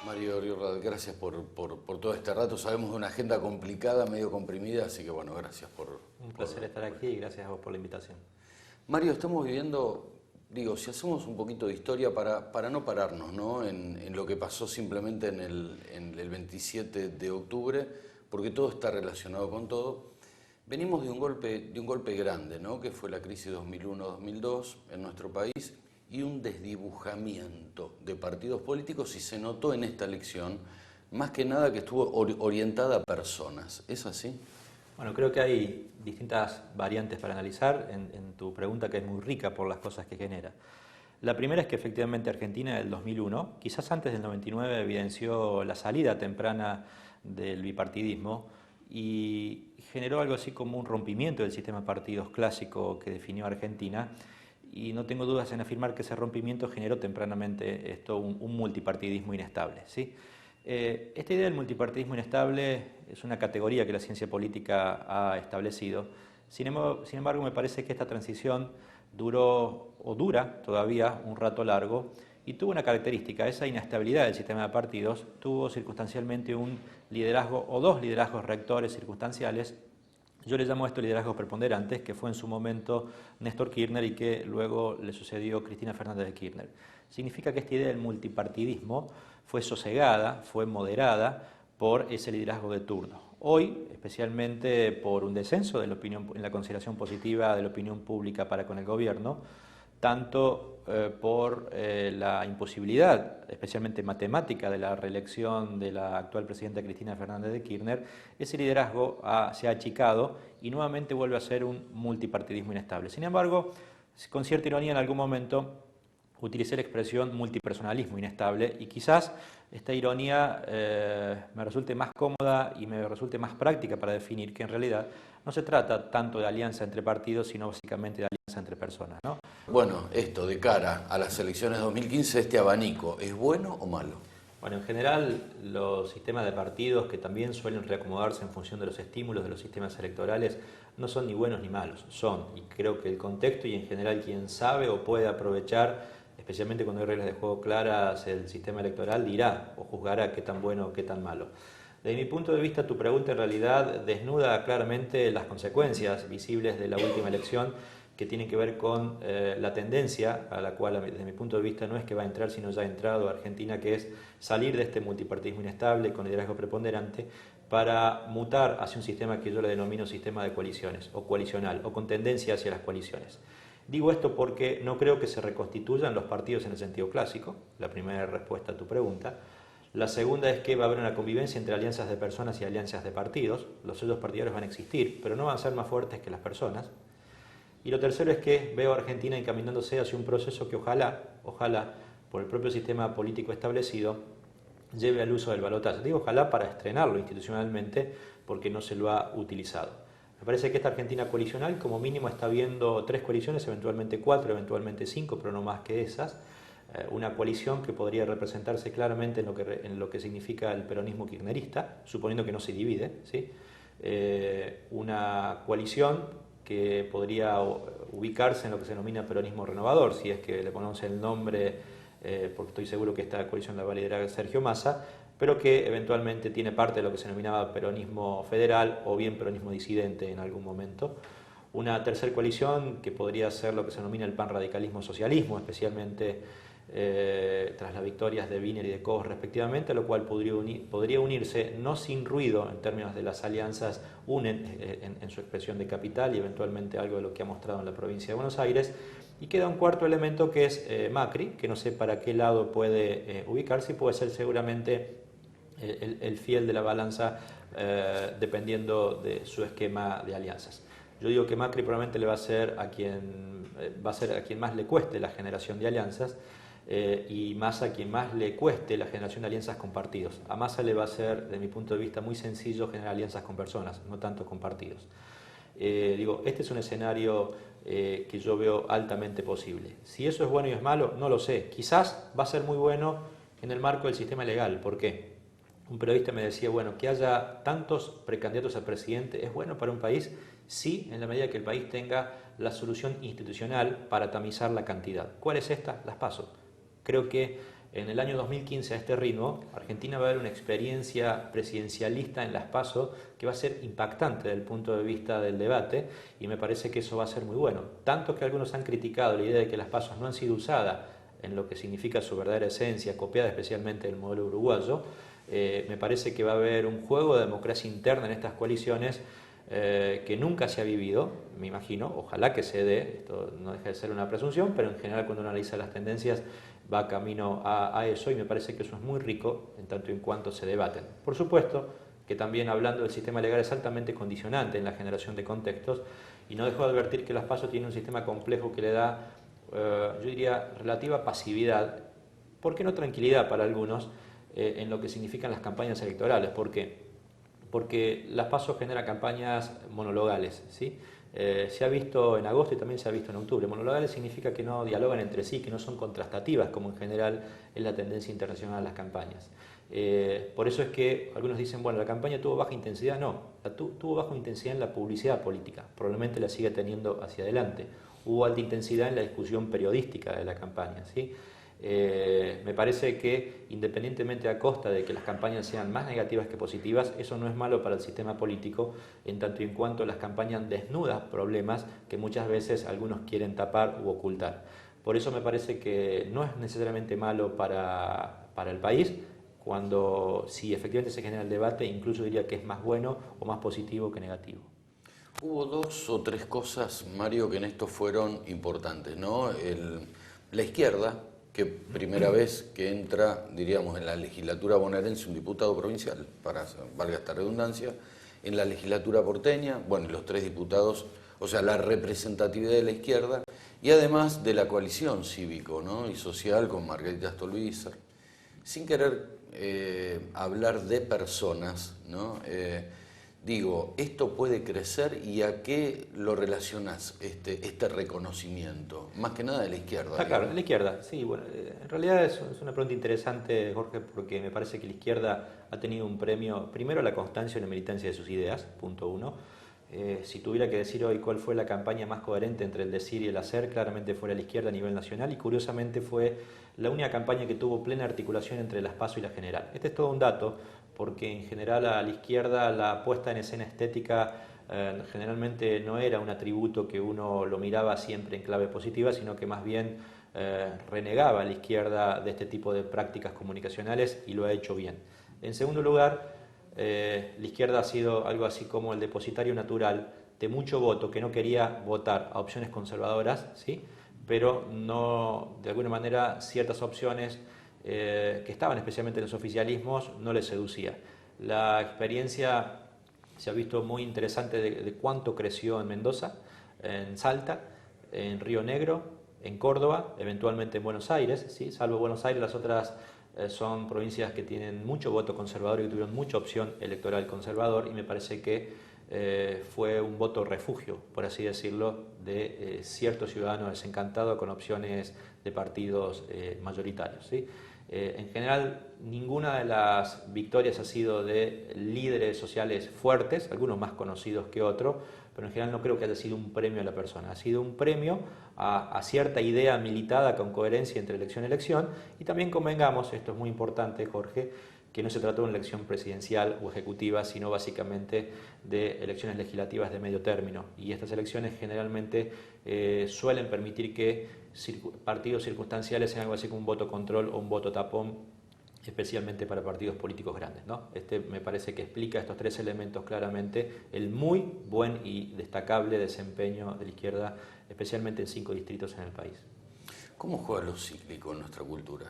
Mario Riorrad, gracias por todo este rato. Sabemos de una agenda complicada, medio comprimida, así que bueno, gracias por... Un placer estar aquí y gracias a vos por la invitación. Mario, estamos viviendo, digo, si hacemos un poquito de historia para no pararnos, ¿no? En lo que pasó simplemente en el 27 de octubre, porque todo está relacionado con todo. Venimos de un golpe grande, ¿no? Que fue la crisis 2001-2002 en nuestro país, y un desdibujamiento de partidos políticos, y se notó en esta elección, más que nada, que estuvo orientada a personas. ¿Es así? Bueno, creo que hay distintas variantes para analizar en tu pregunta, que es muy rica por las cosas que genera. La primera es que efectivamente Argentina del 2001, quizás antes del 99, evidenció la salida temprana del bipartidismo y generó algo así como un rompimiento del sistema de partidos clásico que definió Argentina. Y no tengo dudas en afirmar que ese rompimiento generó tempranamente un multipartidismo inestable, ¿sí? Esta idea del multipartidismo inestable es una categoría que la ciencia política ha establecido. Sin embargo, me parece que esta transición duró o dura todavía un rato largo y tuvo una característica: esa inestabilidad del sistema de partidos tuvo circunstancialmente un liderazgo o dos liderazgos rectores circunstanciales. Yo le llamo a esto liderazgos preponderantes, que fue en su momento Néstor Kirchner y que luego le sucedió Cristina Fernández de Kirchner. Significa que esta idea del multipartidismo fue sosegada, fue moderada por ese liderazgo de turno. Hoy, especialmente por un descenso de la opinión, en la consideración positiva de la opinión pública para con el gobierno, tanto por la imposibilidad, especialmente matemática, de la reelección de la actual presidenta Cristina Fernández de Kirchner, ese liderazgo se ha achicado y nuevamente vuelve a ser un multipartidismo inestable. Sin embargo, con cierta ironía, en algún momento utilicé la expresión multipersonalismo inestable y quizás esta ironía me resulte más cómoda y me resulte más práctica para definir que en realidad no se trata tanto de alianza entre partidos, sino básicamente de alianza entre personas, ¿no? Bueno, esto de cara a las elecciones de 2015, este abanico, ¿es bueno o malo? Bueno, en general los sistemas de partidos, que también suelen reacomodarse en función de los estímulos de los sistemas electorales, no son ni buenos ni malos, son, y creo que el contexto y en general quien sabe o puede aprovechar, especialmente cuando hay reglas de juego claras, el sistema electoral dirá o juzgará qué tan bueno o qué tan malo. Desde mi punto de vista, tu pregunta en realidad desnuda claramente las consecuencias visibles de la última elección, que tienen que ver con la tendencia a la cual, desde mi punto de vista, no es que va a entrar, sino ya ha entrado Argentina, que es salir de este multipartidismo inestable con liderazgo preponderante para mutar hacia un sistema que yo le denomino sistema de coaliciones, o coalicional, o con tendencia hacia las coaliciones. Digo esto porque no creo que se reconstituyan los partidos en el sentido clásico, la primera respuesta a tu pregunta. La segunda es que va a haber una convivencia entre alianzas de personas y alianzas de partidos. Los sellos partidarios van a existir, pero no van a ser más fuertes que las personas. Y lo tercero es que veo a Argentina encaminándose hacia un proceso que ojalá, por el propio sistema político establecido, lleve al uso del balotaje. Digo ojalá para estrenarlo institucionalmente, porque no se lo ha utilizado. Me parece que esta Argentina coalicional, como mínimo, está viendo 3 coaliciones, eventualmente 4, eventualmente 5, pero no más que esas. Una coalición que podría representarse claramente en lo que significa el peronismo kirchnerista, suponiendo que no se divide, ¿sí? Una coalición que podría ubicarse en lo que se denomina peronismo renovador, si es que le ponemos el nombre, porque estoy seguro que esta coalición la va a liderar Sergio Massa, pero que eventualmente tiene parte de lo que se denominaba peronismo federal o bien peronismo disidente en algún momento. Una tercera coalición que podría ser lo que se denomina el panradicalismo socialismo, especialmente tras las victorias de Wiener y de Koch respectivamente, a lo cual podría unirse, no sin ruido en términos de las alianzas, unen en su expresión de capital y eventualmente algo de lo que ha mostrado en la provincia de Buenos Aires. Y queda un cuarto elemento que es Macri, que no sé para qué lado puede ubicarse y puede ser seguramente el fiel de la balanza dependiendo de su esquema de alianzas. Yo digo que Macri probablemente le va a ser a quien más le cueste la generación de alianzas, y Massa a quien más le cueste la generación de alianzas con partidos. A Massa le va a ser, desde mi punto de vista, muy sencillo generar alianzas con personas, no tanto con partidos. Este es un escenario que yo veo altamente posible. Si eso es bueno y es malo, no lo sé. Quizás va a ser muy bueno en el marco del sistema legal. ¿Por qué? Un periodista me decía, bueno, que haya tantos precandidatos a presidente, ¿es bueno para un país? Sí, en la medida que el país tenga la solución institucional para tamizar la cantidad. ¿Cuál es esta? Las PASO. Creo que en el año 2015, a este ritmo, Argentina va a ver una experiencia presidencialista en las PASO que va a ser impactante desde el punto de vista del debate, y me parece que eso va a ser muy bueno. Tanto que algunos han criticado la idea de que las PASO no han sido usadas en lo que significa su verdadera esencia, copiada especialmente del modelo uruguayo. Me parece que va a haber un juego de democracia interna en estas coaliciones que nunca se ha vivido, me imagino, ojalá que se dé, esto no deja de ser una presunción, pero en general cuando uno analiza las tendencias va camino a eso, y me parece que eso es muy rico en tanto y en cuanto se debaten. Por supuesto que también hablando del sistema legal es altamente condicionante en la generación de contextos, y no dejo de advertir que las PASO tienen un sistema complejo que le da, yo diría, relativa pasividad, ¿por qué no tranquilidad para algunos, en lo que significan las campañas electorales? ¿Por qué? Porque las PASO generan campañas monologales, ¿sí? Se ha visto en agosto y también se ha visto en octubre. Monologales significa que no dialogan entre sí, que no son contrastativas, como en general es la tendencia internacional de las campañas. Por eso es que algunos dicen, bueno, la campaña tuvo baja intensidad. No, tuvo baja intensidad en la publicidad política, probablemente la sigue teniendo hacia adelante. Hubo alta intensidad en la discusión periodística de la campaña, ¿sí? Me parece que independientemente a costa de que las campañas sean más negativas que positivas, eso no es malo para el sistema político, en tanto y en cuanto las campañas desnudan problemas que muchas veces algunos quieren tapar u ocultar. Por eso me parece que no es necesariamente malo para el país, cuando si efectivamente se genera el debate, incluso diría que es más bueno o más positivo que negativo. Hubo dos o tres cosas, Mario, que en esto fueron importantes, ¿no? La izquierda, que primera vez que entra, diríamos, en la legislatura bonaerense un diputado provincial, valga esta redundancia, en la legislatura porteña, bueno, y los tres diputados, o sea, la representatividad de la izquierda, y además de la coalición cívico, ¿no?, y social con Margarita Stolbizer. Sin querer hablar de personas, ¿no? Digo, ¿esto puede crecer y a qué lo relacionas este reconocimiento? Más que nada de la izquierda. Ah, claro, de la izquierda, sí. Bueno, en realidad es una pregunta interesante, Jorge, porque me parece que la izquierda ha tenido un premio, primero, a la constancia y la militancia de sus ideas, punto uno. Si tuviera que decir hoy cuál fue la campaña más coherente entre el decir y el hacer, claramente fue la izquierda a nivel nacional, y curiosamente fue la única campaña que tuvo plena articulación entre las PASO y la general. Este es todo un dato, porque en general a la izquierda la puesta en escena estética generalmente no era un atributo que uno lo miraba siempre en clave positiva, sino que más bien renegaba a la izquierda de este tipo de prácticas comunicacionales, y lo ha hecho bien. En segundo lugar, la izquierda ha sido algo así como el depositario natural de mucho voto que no quería votar a opciones conservadoras, ¿sí?, pero no, de alguna manera, ciertas opciones que estaban especialmente en los oficialismos no les seducía. La experiencia se ha visto muy interesante de cuánto creció en Mendoza, en Salta, en Río Negro, en Córdoba, eventualmente en Buenos Aires, ¿sí? Salvo Buenos Aires, las otras son provincias que tienen mucho voto conservador y que tuvieron mucha opción electoral conservador, y me parece que fue un voto refugio, por así decirlo, de ciertos ciudadanos desencantados con opciones de partidos mayoritarios, ¿sí? En general, ninguna de las victorias ha sido de líderes sociales fuertes, algunos más conocidos que otros, pero en general no creo que haya sido un premio a la persona. Ha sido un premio a cierta idea militada con coherencia entre elección y elección, y también convengamos, esto es muy importante, Jorge, que no se trató de una elección presidencial o ejecutiva, sino básicamente de elecciones legislativas de medio término. Y estas elecciones generalmente suelen permitir que partidos circunstanciales sean algo así como un voto control o un voto tapón, especialmente para partidos políticos grandes, ¿no? Me parece que explica estos tres elementos claramente, el muy buen y destacable desempeño de la izquierda, especialmente en 5 distritos en el país. ¿Cómo juega lo cíclico en nuestra cultura?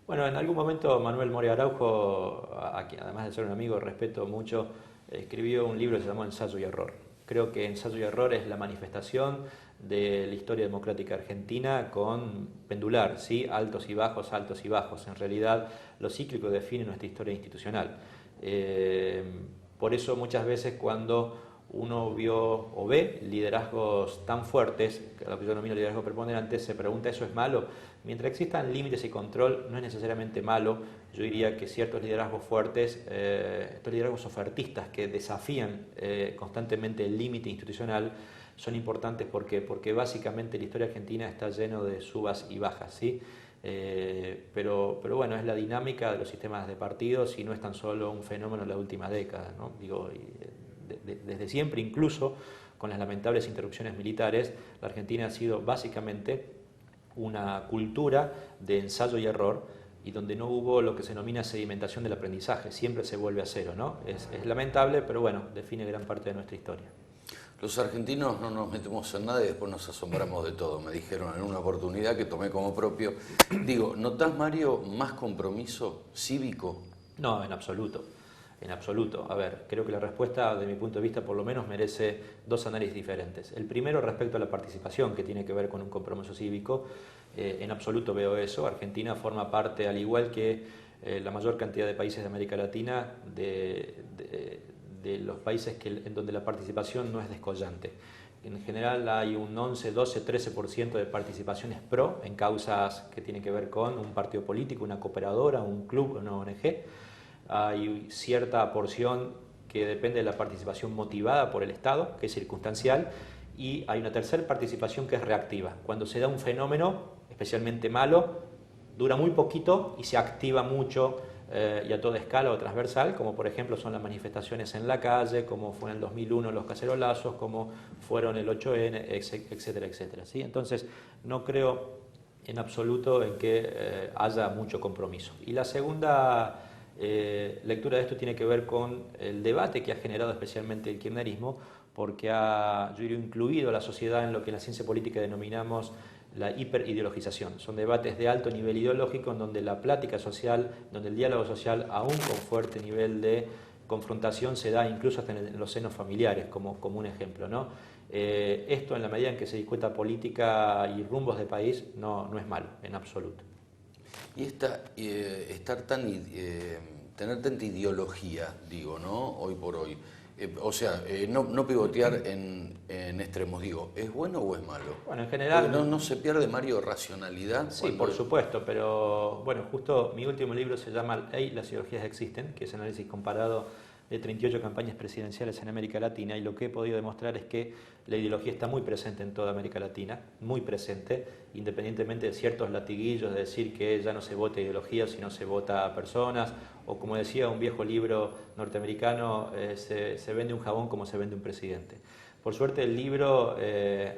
Bueno, en algún momento Manuel Moria Araujo, a quien además de ser un amigo respeto mucho, escribió un libro que se llamó Ensayo y Error. Creo que Ensayo y Error es la manifestación de la historia democrática argentina con pendular, ¿sí? Altos y bajos, altos y bajos. En realidad, lo cíclico define nuestra historia institucional. Por eso muchas veces cuando uno vio o ve liderazgos tan fuertes, lo que yo denomino liderazgo preponderante, se pregunta, ¿eso es malo? Mientras existan límites y control, no es necesariamente malo. Yo diría que ciertos liderazgos fuertes, estos liderazgos ofertistas que desafían constantemente el límite institucional, son importantes porque básicamente la historia argentina está lleno de subas y bajas, ¿sí? Pero bueno, es la dinámica de los sistemas de partidos y no es tan solo un fenómeno de la última década, ¿no? Digo, desde siempre, incluso con las lamentables interrupciones militares, la Argentina ha sido básicamente una cultura de ensayo y error, y donde no hubo lo que se denomina sedimentación del aprendizaje, siempre se vuelve a cero, ¿no? Es lamentable, pero bueno, define gran parte de nuestra historia. Los argentinos no nos metemos en nada y después nos asombramos de todo, me dijeron en una oportunidad que tomé como propio. Digo, ¿notás, Mario, más compromiso cívico? No, en absoluto. En absoluto. A ver, creo que la respuesta, de mi punto de vista, por lo menos merece dos análisis diferentes. El primero respecto a la participación, que tiene que ver con un compromiso cívico. En absoluto veo eso. Argentina forma parte, al igual que la mayor cantidad de países de América Latina, de los países en donde la participación no es descollante. En general hay un 11, 12, 13% de participaciones pro en causas que tienen que ver con un partido político, una cooperadora, un club, una ONG. Hay cierta porción que depende de la participación motivada por el Estado, que es circunstancial, y hay una tercera participación que es reactiva. Cuando se da un fenómeno especialmente malo, dura muy poquito y se activa mucho y a toda escala o transversal, como por ejemplo son las manifestaciones en la calle, como fue en el 2001 los cacerolazos, como fueron el 8N, etcétera, etcétera. ¿Sí? Entonces, no creo en absoluto en que haya mucho compromiso. Y la segunda lectura de esto tiene que ver con el debate que ha generado especialmente el kirchnerismo, porque yo diría, incluido a la sociedad en lo que en la ciencia política denominamos la hiperideologización. Son debates de alto nivel ideológico en donde la plática social, donde el diálogo social, aún con fuerte nivel de confrontación, se da incluso hasta en los senos familiares, como un ejemplo, ¿no? Esto, en la medida en que se discuta política y rumbos de país, no es malo, en absoluto. Y tener tanta ideología, digo, ¿no? Hoy por hoy. No pivotear en extremos, digo, ¿es bueno o es malo? Bueno, en general... Porque no se pierde, Mario, racionalidad. Sí, por supuesto, pero bueno, justo mi último libro se llama Hey, las ideologías existen, que es análisis comparado de 38 campañas presidenciales en América Latina, y lo que he podido demostrar es que la ideología está muy presente en toda América Latina, muy presente, independientemente de ciertos latiguillos de decir que ya no se vota ideología, sino se vota a personas, o como decía un viejo libro norteamericano, se vende un jabón como se vende un presidente. Por suerte el libro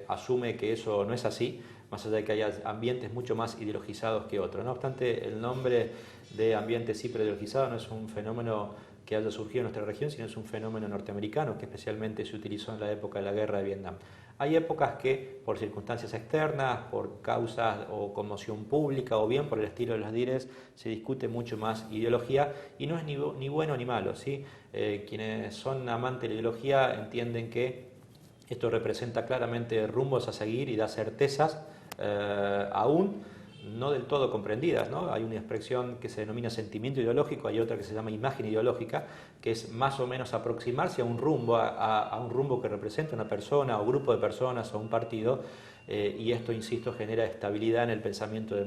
asume que eso no es así, más allá de que haya ambientes mucho más ideologizados que otros. No obstante, el nombre de ambientes hiperideologizados no es un fenómeno que haya surgido en nuestra región, sino es un fenómeno norteamericano que especialmente se utilizó en la época de la guerra de Vietnam. Hay épocas que, por circunstancias externas, por causas o conmoción pública, o bien por el estilo de los líderes, se discute mucho más ideología, y no es ni bueno ni malo, ¿sí? Quienes son amantes de la ideología entienden que esto representa claramente rumbos a seguir y da certezas, aún no del todo comprendidas, ¿no? Hay una expresión que se denomina sentimiento ideológico, hay otra que se llama imagen ideológica, que es más o menos aproximarse a un rumbo, a un rumbo que representa una persona o grupo de personas o un partido, y esto, insisto, genera estabilidad en el pensamiento de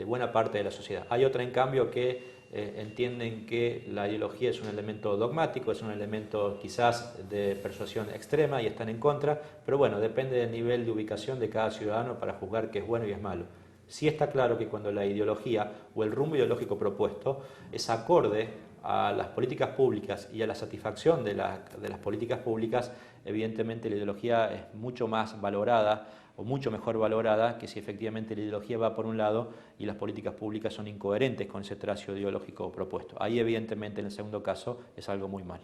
buena parte de la sociedad. Hay otra, en cambio, que entienden que la ideología es un elemento dogmático, es un elemento quizás de persuasión extrema y están en contra, pero bueno, depende del nivel de ubicación de cada ciudadano para juzgar qué es bueno y es malo. Sí está claro que cuando la ideología o el rumbo ideológico propuesto es acorde a las políticas públicas y a la satisfacción de las políticas públicas, evidentemente la ideología es mucho más valorada o mucho mejor valorada que si efectivamente la ideología va por un lado y las políticas públicas son incoherentes con ese trazo ideológico propuesto. Ahí, evidentemente, en el segundo caso, es algo muy malo.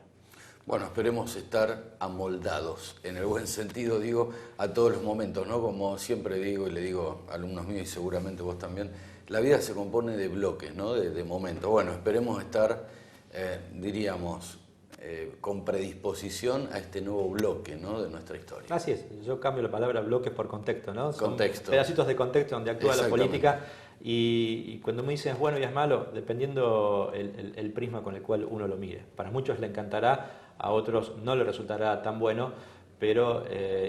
Bueno, esperemos estar amoldados, en el buen sentido, digo, a todos los momentos, ¿no? Como siempre digo y le digo a alumnos míos y seguramente vos también, la vida se compone de bloques, ¿no? De momentos. Bueno, esperemos estar, diríamos, con predisposición a este nuevo bloque, ¿no? De nuestra historia. Así es, yo cambio la palabra bloques por contexto, ¿no? Son contexto. Pedacitos de contexto donde actúa la política, y cuando me dicen es bueno y es malo, dependiendo el prisma con el cual uno lo mire. Para muchos le encantará, a otros no le resultará tan bueno, pero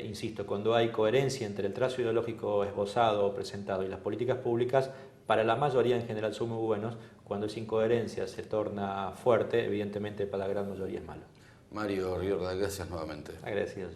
insisto, cuando hay coherencia entre el trazo ideológico esbozado o presentado y las políticas públicas, para la mayoría en general son muy buenos. Cuando esa incoherencia se torna fuerte, evidentemente para la gran mayoría es malo. Mario Riorda, gracias nuevamente. Agradecidos.